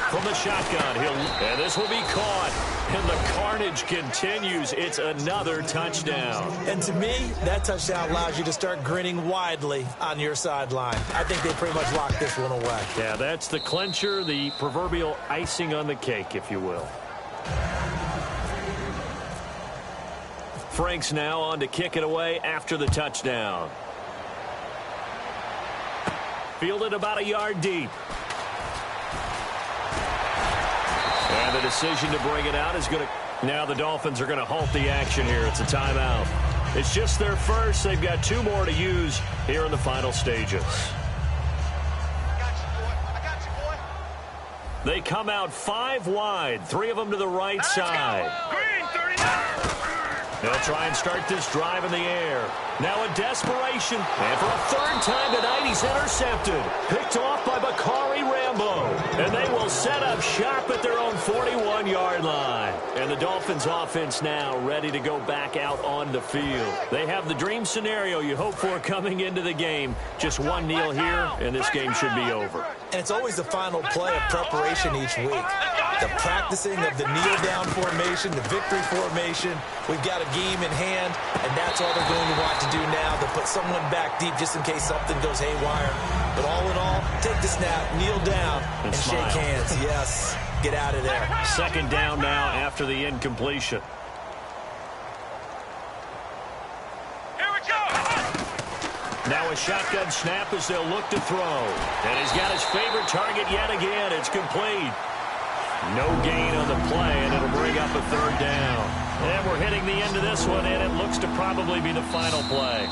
From the shotgun, and this will be caught. And the carnage continues. It's another touchdown. And to me, that touchdown allows you to start grinning widely on your sideline. I think they pretty much locked this one away. Yeah, that's the clincher, the proverbial icing on the cake, if you will. Franks now on to kick it away after the touchdown. Fielded about a yard deep. And the decision to bring it out is going to... Now the Dolphins are going to halt the action here. It's a timeout. It's just their first. They've got 2 more to use here in the final stages. They come out 5 wide. 3 of them to the right side. They'll try and start this drive in the air. Now a desperation. And for a 3rd time tonight, he's intercepted. Picked off by Bakari Rambo. And they will set up shop at their own 41 31-yard line. And the Dolphins offense now ready to go back out on the field. They have the dream scenario you hope for coming into the game. Just one kneel here, and this game should be over. And it's always the final play of preparation each week. The practicing of the kneel-down formation, the victory formation. We've got a game in hand, and that's all they're going to want to do now. They'll put someone back deep just in case something goes haywire. But all in all, take the snap, kneel down, and shake hands. Yes, get out of there. Second down now after the incompletion. Here we go. Now a shotgun snap as they'll look to throw. And he's got his favorite target yet again. It's complete. No gain on the play, and it'll bring up a third down. And we're hitting the end of this one, and it looks to probably be the final play.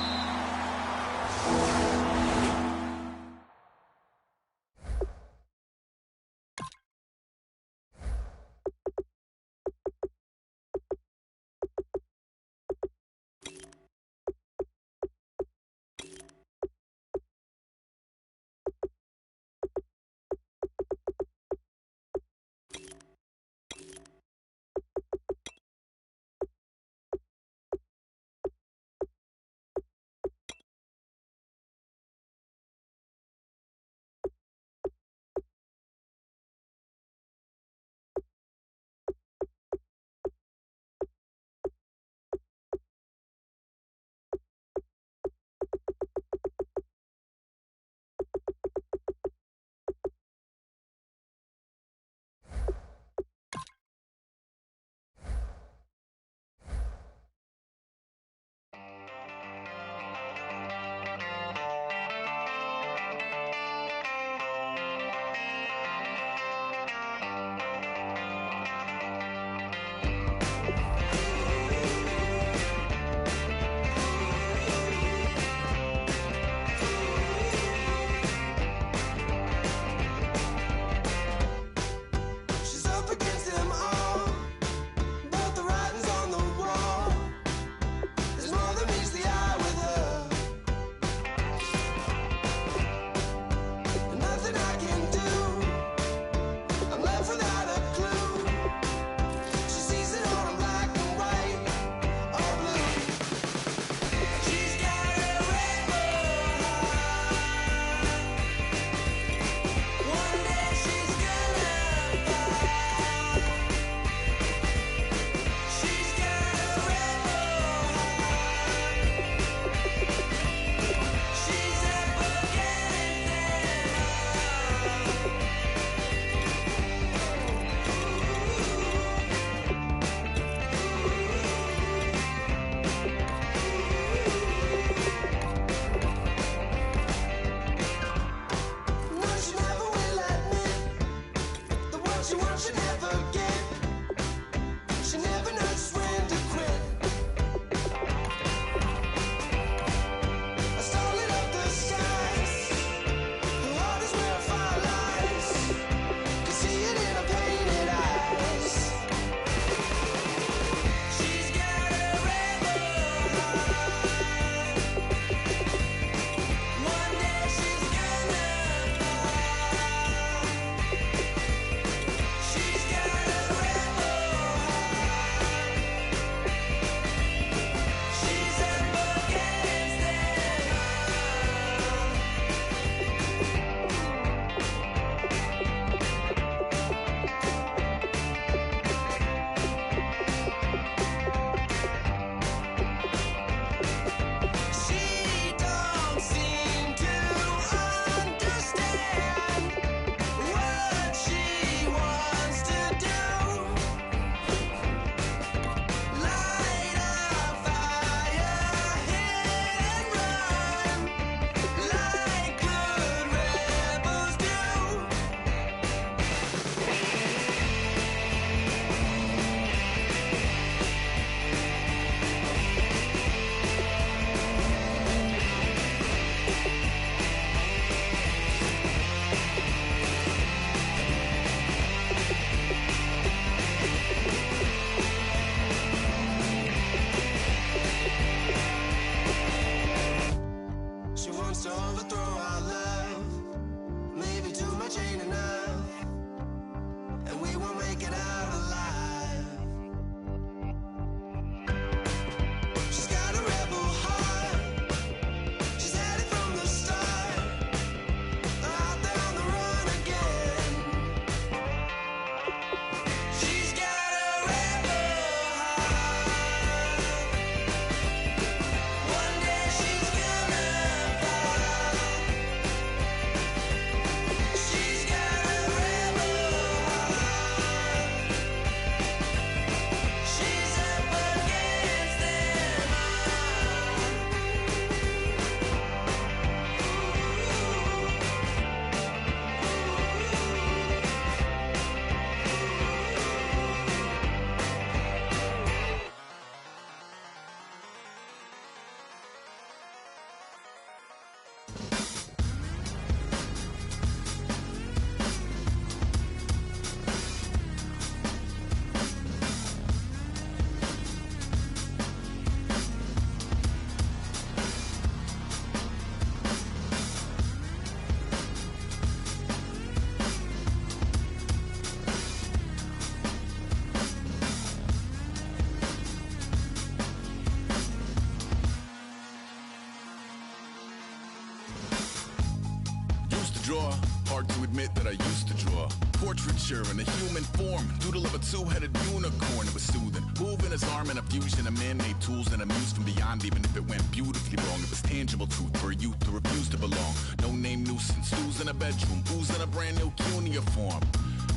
hard to admit that I used to draw. Portraiture in a human form, doodle of a two-headed unicorn. It was soothing, moving his arm in a fusion of man-made tools and a muse from beyond. Even if it went beautifully wrong, it was tangible truth for a youth who refused to belong. No name nuisance, who's in a bedroom, who's in a brand new cuneiform.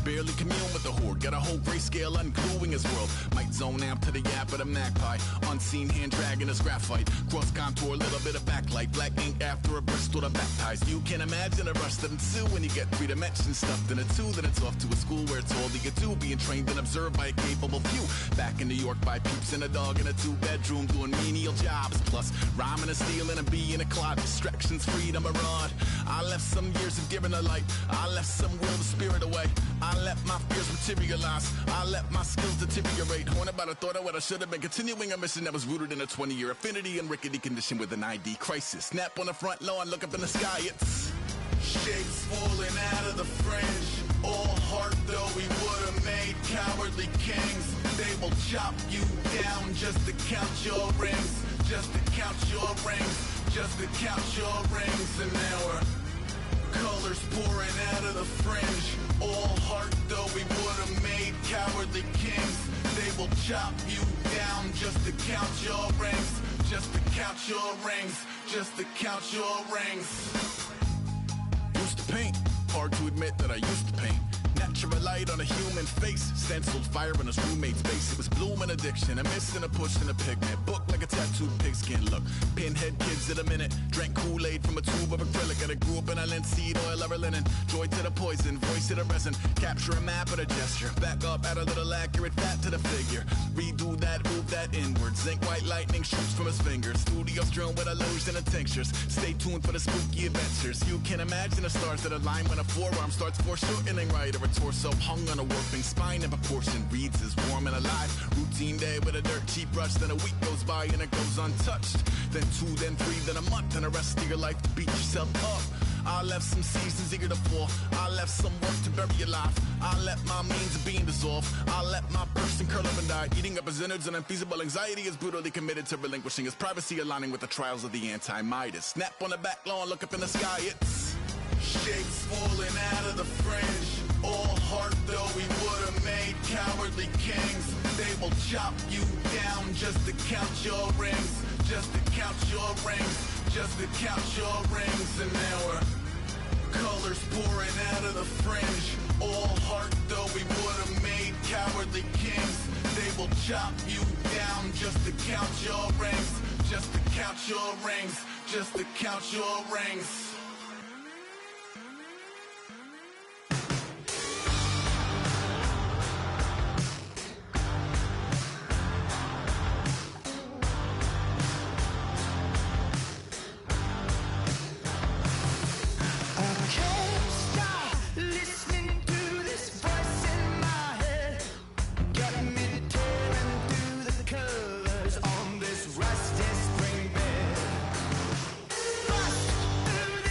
Barely commune with the horde, got a whole grayscale ungluing his world. Might zone out to the yap of a magpie, unseen hand dragging his graphite. Cross contour, little bit of backlight, black ink after a Bristol to baptize. You can imagine a rush that ensue when you get 3 dimensions stuffed in a 2. Then it's off to a school where it's all you can do, being trained and observed by a capable few. Back in New York by peeps and a dog in a 2-bedroom doing menial jobs. Plus rhyming and stealing and being a clod, distractions, freedom, a rod. I left some years of giving a light, I left some will the spirit away. I let my fears materialize, I let my skills deteriorate. Horn about a thought of what I should have been, continuing a mission that was rooted in a 20-year affinity and rickety condition with an ID crisis. Snap on the front lawn, look up in the sky, it's shapes falling out of the fringe. All heart though we would have made cowardly kings. They will chop you down just to count your rings, just to count your rings, just to count your rings. And now we're colors pouring out of the fringe. All heart though we would have made cowardly kings. They will chop you down just to count your rings, just to count your rings, just to count your rings. Used to paint, hard to admit that I used to paint. Natural light on a human face, stenciled fire in his roommate's face. It was bloom and addiction, a miss and a push and a pigment. Book like a tattooed pigskin look. Pinhead kids at a minute, drank Kool-Aid from a tube of acrylic. And I grew up in a linseed oil or a linen. Joy to the poison, voice to the resin. Capture a map of a gesture. Back up, add a little accurate fat to the figure. Redo that, move that inward. Zinc white lightning shoots from his fingers. Studio strewn with illusion and tinctures. Stay tuned for the spooky adventures. You can imagine the stars that align when a forearm starts foreshortening right, or a torso hung on a warping spine in proportion. Reads as warm and alive. Routine day with a dirt cheap brush. Then a week goes by and it goes untouched. Then 2, then 3, then a month, and the rest of your life to beat yourself up. I left some seasons eager to fall. I left some work to bury alive. I let my means of being dissolve. I let my person curl up and die. Eating up his innards and unfeasible anxiety is brutally committed to relinquishing his privacy, aligning with the trials of the anti-Midas. Snap on the back lawn, look up in the sky, it's shapes falling out of the fringe. All heart though we would have made cowardly kings. They will chop you down just to count your rings, just to count your rings, just to count your rings. And now we're colors pouring out of the fringe. All heart though we would have made cowardly kings. They will chop you down just to count your rings, just to count your rings, just to count your rings. Through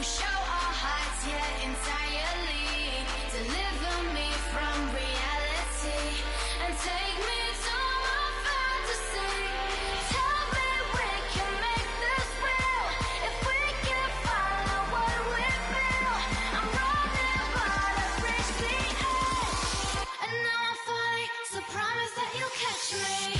show our hearts yet entirely. Deliver me from reality and take me to my fantasy. Tell me we can make this real if we can follow what we feel. I'm running but I've reached the edge, and now I'm falling, so promise that you'll catch me.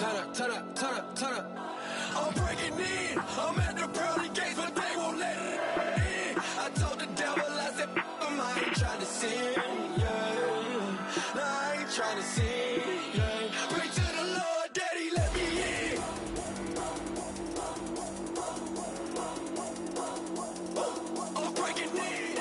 turn up. I'm breaking in. I'm at the pearly gates, but they won't let it in. I told the devil, I said, I ain't trying to sin, yeah. No, I ain't trying to sin, yeah. Pray to the Lord, Daddy, let me in. I'm breaking in.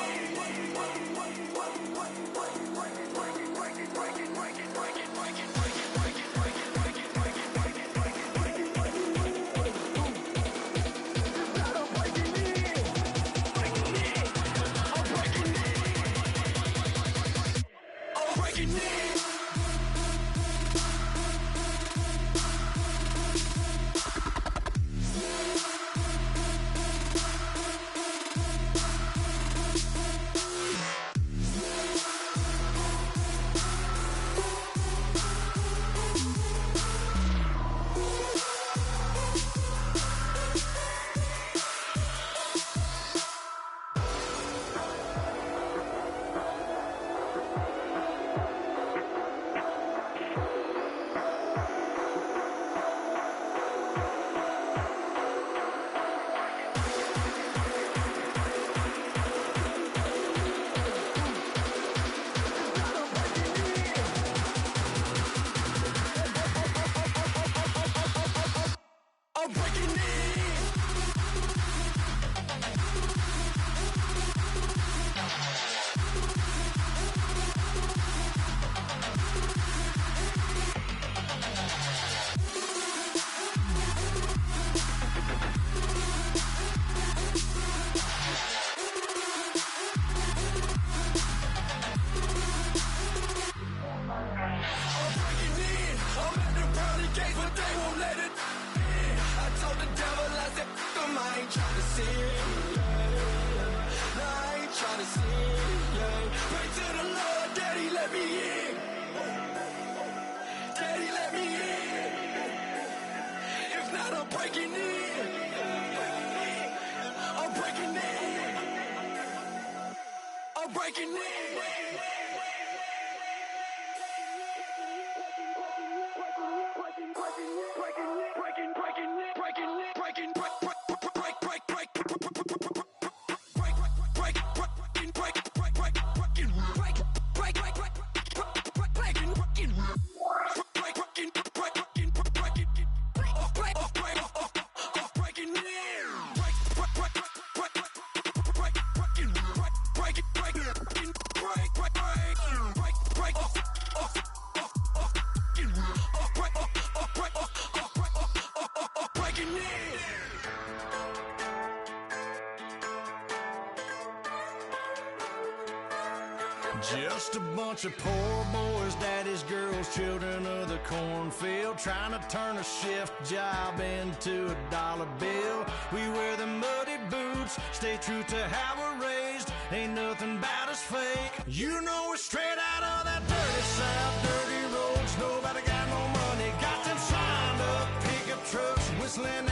Just a bunch of poor boys, daddy's girls, children of the cornfield, trying to turn a shift job into a dollar bill. We wear the muddy boots, stay true to how we're raised. Ain't nothing about us fake. You know we're straight out of that dirty south, dirty roads. Nobody got no money, got them signed up pickup trucks whistling